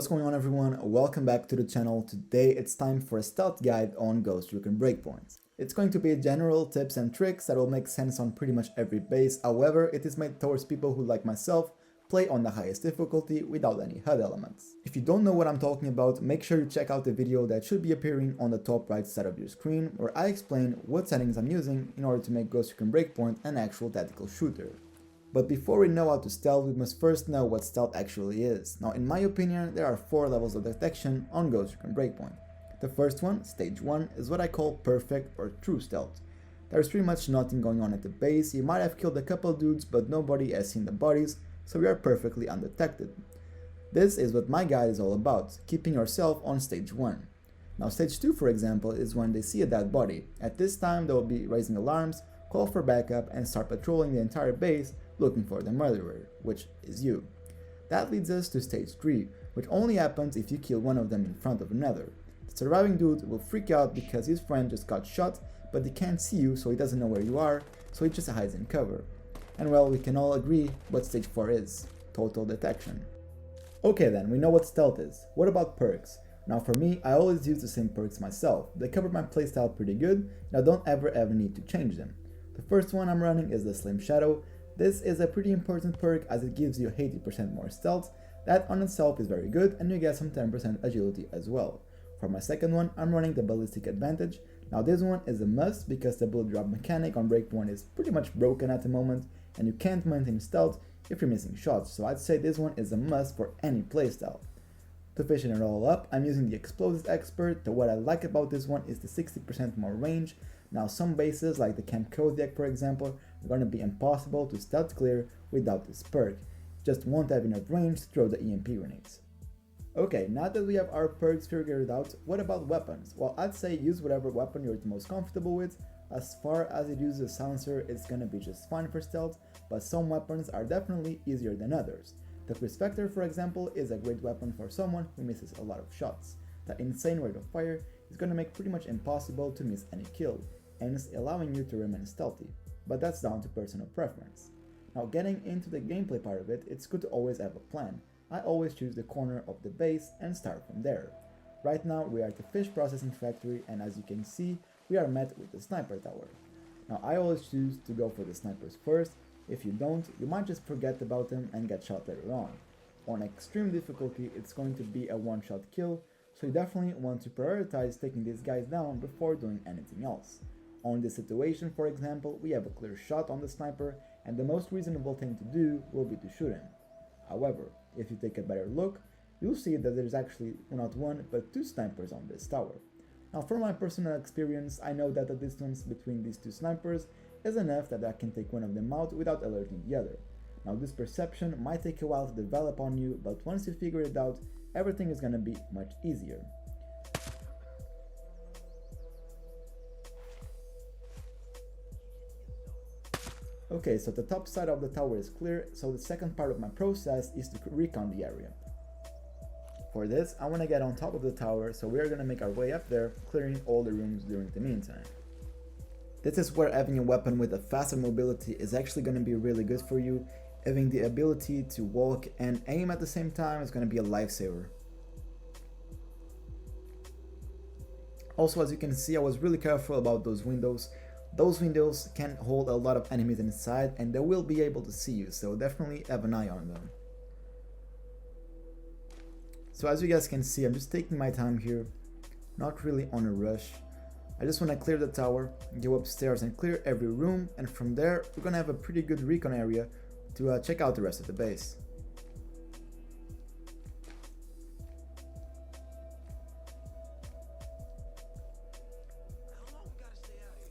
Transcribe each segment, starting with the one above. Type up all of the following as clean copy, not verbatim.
What's going on, everyone? Welcome back to the channel. Today it's time for a stealth guide on Ghost Recon Breakpoint. It's going to be general tips and tricks that will make sense on pretty much every base. However, it is made towards people who, like myself, play on the highest difficulty without any HUD elements. If you don't know what I'm talking about, make sure you check out the video that should be appearing on the top right side of your screen, where I explain what settings I'm using in order to make Ghost Recon Breakpoint an actual tactical shooter. But before we know how to stealth, we must first know what stealth actually is. Now, in my opinion, there are 4 levels of detection on Ghost Recon Breakpoint. The first one, stage 1, is what I call perfect or true stealth. There's pretty much nothing going on at the base. You might have killed a couple dudes, but nobody has seen the bodies, so we are perfectly undetected. This is what my guide is all about, keeping yourself on stage 1. Now, stage 2, for example, is when they see a dead body. At this time, they will be raising alarms, call for backup, and start patrolling the entire base, looking for the murderer, which is you. That leads us to stage 3, which only happens if you kill one of them in front of another. The surviving dude will freak out because his friend just got shot, but he can't see you, so he doesn't know where you are, so he just hides in cover. And well, we can all agree what stage 4 is: total detection. Okay then, we know what stealth is. What about perks? Now for me, I always use the same perks myself. They cover my playstyle pretty good, and I don't ever need to change them. The first one I'm running is the Slim Shadow. This is a pretty important perk as it gives you 80% more stealth. That on itself is very good, and you get some 10% agility as well. For my second one, I'm running the Ballistic Advantage. Now this one is a must because the bullet drop mechanic on Breakpoint is pretty much broken at the moment, and you can't maintain stealth if you're missing shots, so I'd say this one is a must for any playstyle. To finish it all up, I'm using the Explosives Expert. What I like about this one is the 60% more range. Now some bases like the Camp Kodiak, for example, are going to be impossible to stealth clear without this perk. You just won't have enough range to throw the EMP grenades. Okay, now that we have our perks figured out, what about weapons? Well, I'd say use whatever weapon you're the most comfortable with. As far as it uses a silencer, it's gonna be just fine for stealth, but some weapons are definitely easier than others. The Crisp Vector, for example, is a great weapon for someone who misses a lot of shots. The insane rate of fire is gonna make pretty much impossible to miss any kill, hence allowing you to remain stealthy, but that's down to personal preference. Now, getting into the gameplay part of it, it's good to always have a plan. I always choose the corner of the base and start from there. Right now we are at the fish processing factory, and as you can see, we are met with the sniper tower. Now I always choose to go for the snipers first. If you don't, you might just forget about them and get shot later on. On extreme difficulty, it's going to be a one-shot kill, so you definitely want to prioritize taking these guys down before doing anything else. On this situation, for example, we have a clear shot on the sniper, and the most reasonable thing to do will be to shoot him. However, if you take a better look, you'll see that there's actually not one but 2 snipers on this tower. Now, from my personal experience, I know that the distance between these 2 snipers is enough that I can take one of them out without alerting the other. Now, this perception might take a while to develop on you, but once you figure it out, everything is gonna be much easier. Okay, so the top side of the tower is clear, so the second part of my process is to recon the area. For this, I want to get on top of the tower, so we are going to make our way up there, clearing all the rooms during the meantime. This is where having a weapon with a faster mobility is actually going to be really good for you. Having the ability to walk and aim at the same time is going to be a lifesaver. Also, as you can see, I was really careful about those windows. Those windows can hold a lot of enemies inside, and they will be able to see you, so definitely have an eye on them. So as you guys can see, I'm just taking my time here, not really on a rush. I just want to clear the tower, go upstairs and clear every room, and from there we're gonna have a pretty good recon area to check out the rest of the base.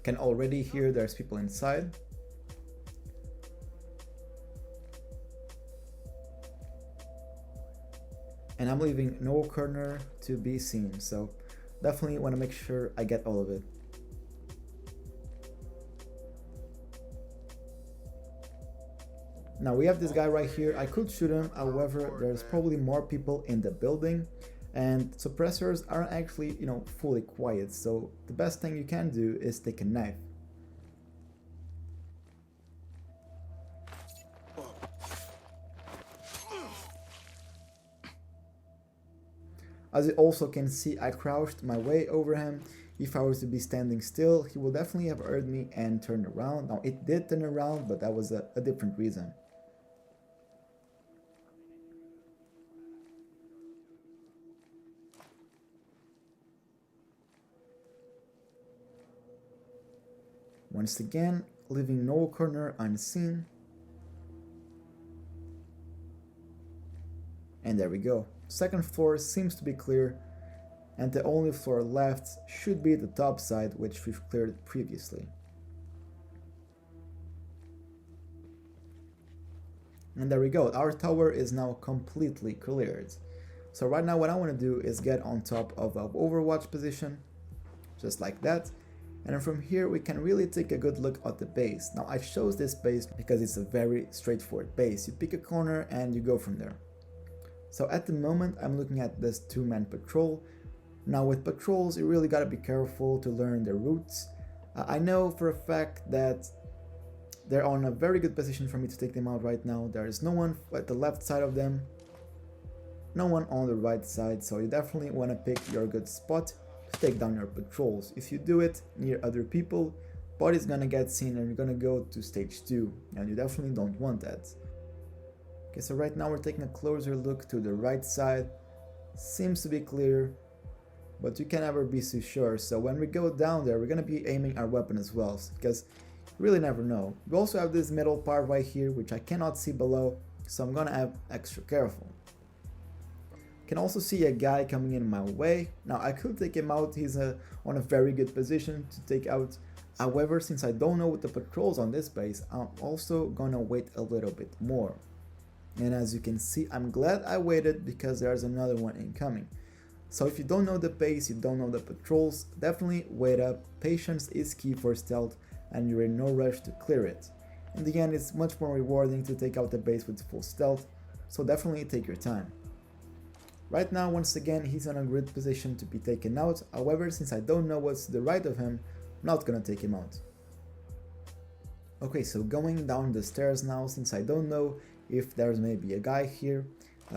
Can already hear there's people inside. And I'm leaving no corner to be seen, so definitely want to make sure I get all of it. Now we have this guy right here. I could shoot him, however there's probably more people in the building, and suppressors aren't actually, fully quiet, so the best thing you can do is take a knife. As you also can see, I crouched my way over him. If I was to be standing still, he would definitely have heard me and turned around. Now it did turn around, but that was a different reason. Once again, leaving no corner unseen. And there we go. Second floor seems to be clear, and the only floor left should be the top side, which we've cleared previously. And there we go, our tower is now completely cleared. So right now what I want to do is get on top of our overwatch position, just like that. And then from here we can really take a good look at the base. Now I chose this base because it's a very straightforward base. You pick a corner and you go from there. So at the moment I'm looking at this 2-man patrol. Now with patrols you really gotta be careful to learn their routes. I know for a fact that they're on a very good position for me to take them out right now. There is no one at the left side of them, no one on the right side, so you definitely want to pick your good spot to take down your patrols. If you do it near other people, body's gonna get seen and you're gonna go to stage 2, and you definitely don't want that. Okay, so right now we're taking a closer look to the right side. Seems to be clear, but you can never be so sure. So when we go down there, we're gonna be aiming our weapon as well, because you really never know. We also have this middle part right here, which I cannot see below, so I'm gonna have extra careful. Can also see a guy coming in my way. Now I could take him out, he's on a very good position to take out. However, since I don't know what the patrols on this base, I'm also gonna wait a little bit more. And as you can see, I'm glad I waited because there's another one incoming. So if you don't know the base, you don't know the patrols, definitely wait up. Patience is key for stealth and you're in no rush to clear it. In the end, it's much more rewarding to take out the base with full stealth, so definitely take your time. Right now, once again, he's in a good position to be taken out. However, since I don't know what's to the right of him, I'm not gonna take him out. Okay, so going down the stairs now, since I don't know if there's maybe a guy here.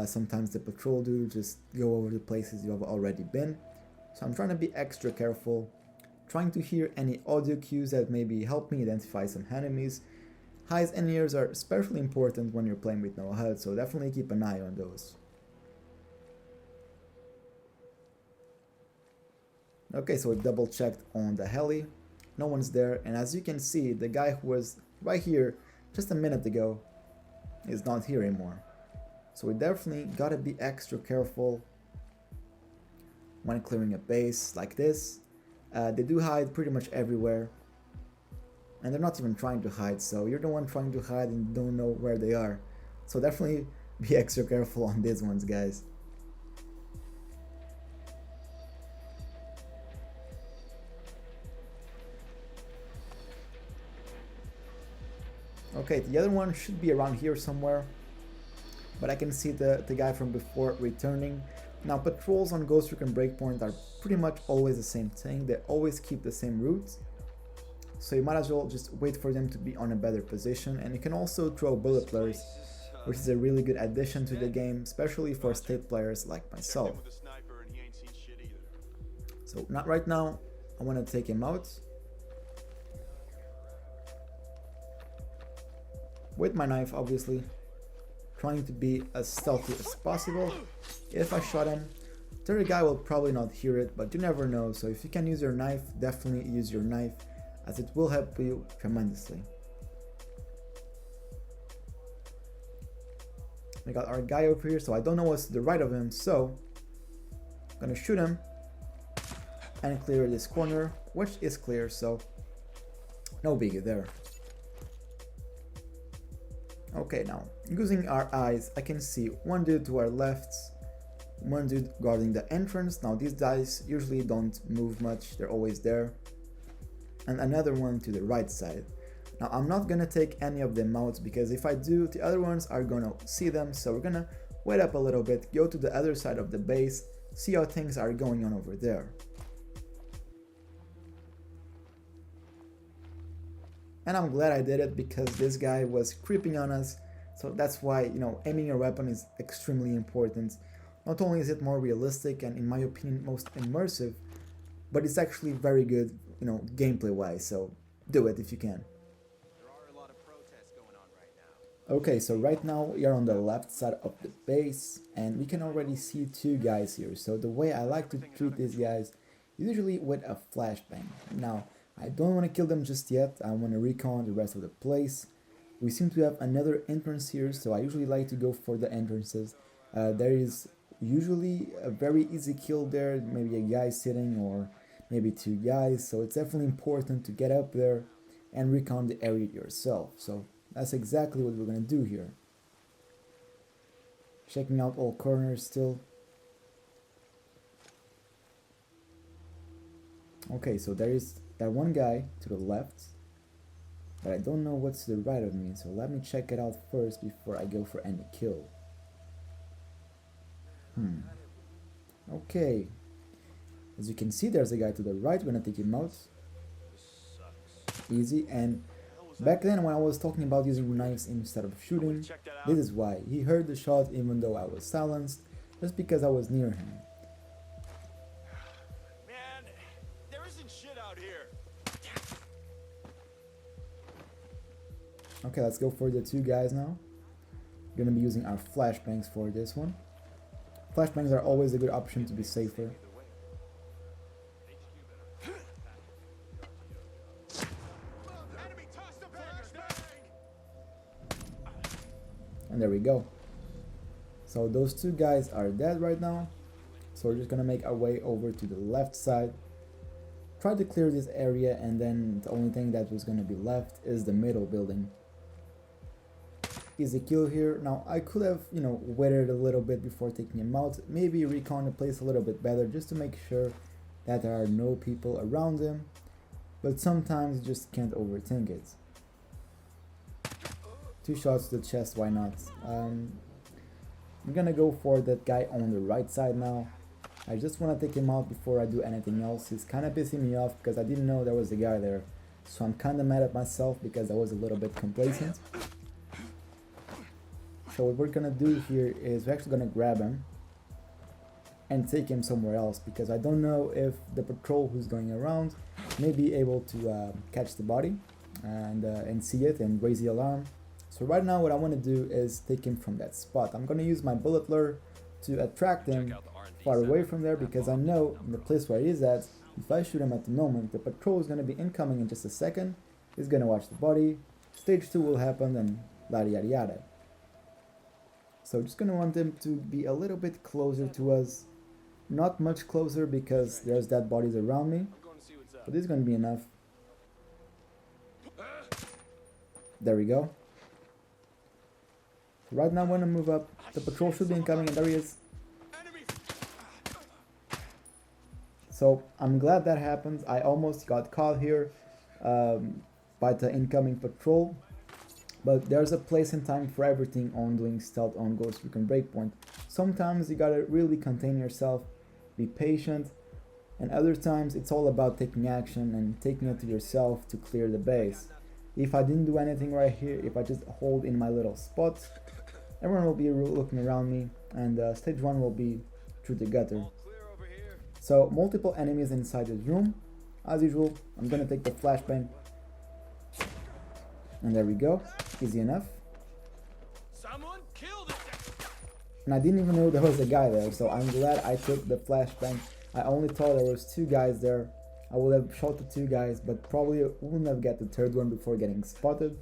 Sometimes the patrol do just go over the places you have already been. So I'm trying to be extra careful, trying to hear any audio cues that maybe help me identify some enemies. Eyes and ears are especially important when you're playing with no HUD, so definitely keep an eye on those. Okay, so we double checked on the heli, no one's there, and as you can see, the guy who was right here just a minute ago is not here anymore. So we definitely gotta be extra careful when clearing a base like this. They do hide pretty much everywhere, and they're not even trying to hide, so you're the one trying to hide and don't know where they are. So definitely be extra careful on these ones, guys. Okay, the other one should be around here somewhere, but I can see the guy from before returning. Now, patrols on Ghost Recon Breakpoint are pretty much always the same thing. They always keep the same route, so you might as well just wait for them to be on a better position. And you can also throw bullet players, which is a really good addition to the game, especially for state players like myself. So not right now, I want to take him out with my knife, obviously, trying to be as stealthy as possible. If I shot him, the other guy will probably not hear it, but you never know. So if you can use your knife, definitely use your knife, as it will help you tremendously. We got our guy over here, so I don't know what's to the right of him, so I'm gonna shoot him and clear this corner, which is clear, so no biggie there. Okay, now using our eyes, I can see one dude to our left, one dude guarding the entrance. Now these guys usually don't move much, they're always there, and another one to the right side. Now I'm not gonna take any of them out, because if I do, the other ones are gonna see them. So we're gonna wait up a little bit, go to the other side of the base, see how things are going on over there. And I'm glad I did it, because this guy was creeping on us. So that's why, you know, aiming your weapon is extremely important. Not only is it more realistic and in my opinion most immersive, but it's actually very good, you know, gameplay wise, so do it if you can. Okay, so right now we are on the left side of the base and we can already see two guys here. So the way I like to treat these guys is usually with a flashbang. Now, I don't want to kill them just yet, I want to recon the rest of the place. We seem to have another entrance here, so I usually like to go for the entrances. There is usually a very easy kill there, maybe a guy sitting or maybe two guys, so it's definitely important to get up there and recon the area yourself. So that's exactly what we're gonna do here. Checking out all corners still. Okay, so there is that one guy to the left, but I don't know what's to the right of me, so let me check it out first before I go for any kill. Okay, as you can see, there's a guy to the right. We're gonna take him out. Easy. And back then when I was talking about using knives instead of shooting, this is why. He heard the shot even though I was silenced, just because I was near him. Man, there isn't shit out here. Okay, let's go for the two guys now. We're gonna be using our flashbangs for this one. Flashbangs are always a good option to be safer. And there we go. So those two guys are dead right now. So we're just gonna make our way over to the left side. Try to clear this area, and then the only thing that was gonna be left is the middle building. Easy kill here. Now I could have, you know, waited a little bit before taking him out. Maybe recon the place a little bit better just to make sure that there are no people around him. But sometimes you just can't overthink it. Two shots to the chest, why not? I'm gonna go for that guy on the right side now. I just want to take him out before I do anything else. He's kind of pissing me off because I didn't know there was a guy there. So I'm kind of mad at myself because I was a little bit complacent. So what we're gonna do here is we're actually gonna grab him and take him somewhere else, because I don't know if the patrol who's going around may be able to catch the body and see it and raise the alarm. So right now what I want to do is take him from that spot. I'm gonna use my bullet lure to attract him far away from there, because I know in the place where he is at, if I shoot him at the moment, the patrol is gonna be incoming in just a second. He's gonna watch the body, stage 2 will happen, and yada yada yada. So just gonna want him to be a little bit closer to us. Not much closer because there's dead bodies around me, but this is gonna be enough. There we go. Right now I'm gonna move up. The patrol should be incoming, and there he is. So I'm glad that happened. I almost got caught here by the incoming patrol. But there's a place and time for everything on doing stealth on Ghost Recon Breakpoint. Sometimes you gotta really contain yourself, be patient, and other times it's all about taking action and taking it to yourself to clear the base. If I didn't do anything right here, if I just hold in my little spot, everyone will be looking around me, and stage 1 will be through the gutter. So multiple enemies inside this room. As usual, I'm gonna take the flashbang. And there we go, easy enough. And I didn't even know there was a guy there, so I'm glad I took the flashbang. I only thought there was two guys there. I would have shot the two guys, but probably wouldn't have get the third one before getting spotted.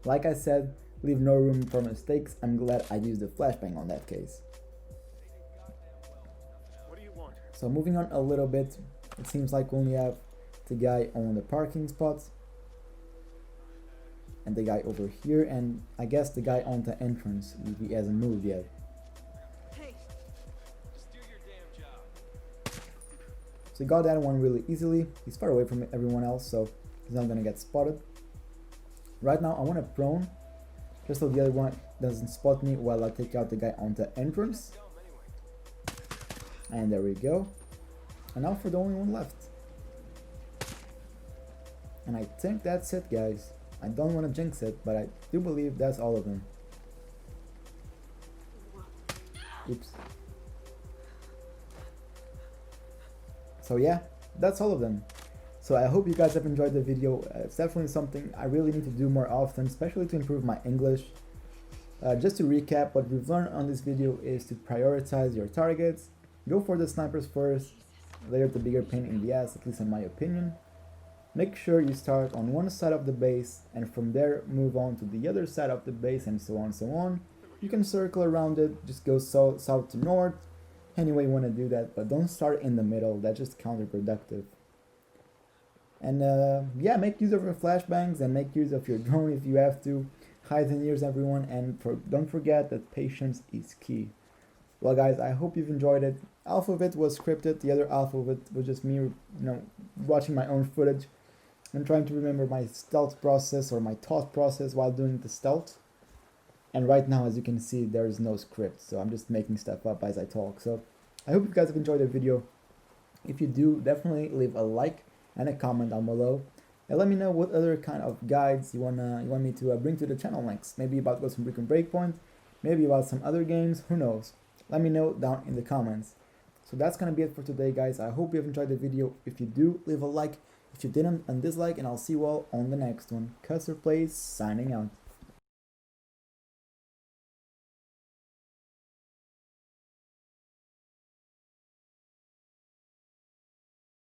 Like I said, leave no room for mistakes. I'm glad I used the flashbang on that case. So moving on a little bit, it seems like we only have the guy on the parking spot and the guy over here, and I guess the guy on the entrance, he hasn't moved yet. Hey, just do your damn job. So he got that one really easily. He's far away from everyone else, so he's not gonna get spotted. Right now I want to prone, just so the other one doesn't spot me while I take out the guy on the entrance. And there we go. And now for the only one left. And I think that's it, guys. I don't want to jinx it, but I do believe that's all of them. Oops. So yeah, that's all of them. So I hope you guys have enjoyed the video. It's definitely something I really need to do more often, especially to improve my English. Just to recap, what we've learned on this video is to prioritize your targets. Go for the snipers first, they're the bigger pain in the ass, at least in my opinion. Make sure you start on one side of the base and from there move on to the other side of the base and so on and so on. You can circle around it, just go south to north, any way you want to do that, but don't start in the middle, that's just counterproductive. And yeah, make use of your flashbangs and make use of your drone if you have to. Highs and years everyone, and don't forget that patience is key. Well guys, I hope you've enjoyed it. Half of it was scripted, the other half of it was just me, watching my own footage and trying to remember my stealth process or my thought process while doing the stealth. And right now, as you can see, there is no script, so I'm just making stuff up as I talk. So I hope you guys have enjoyed the video. If you do, definitely leave a like and a comment down below. And let me know what other kind of guides you want me to bring to the channel next. Maybe about Ghost Recon Breakpoint, maybe about some other games, who knows. Let me know down in the comments. So that's gonna be it for today, guys. I hope you have enjoyed the video. If you do, leave a like. If you didn't, dislike, and I'll see you all on the next one. Custerplays signing out.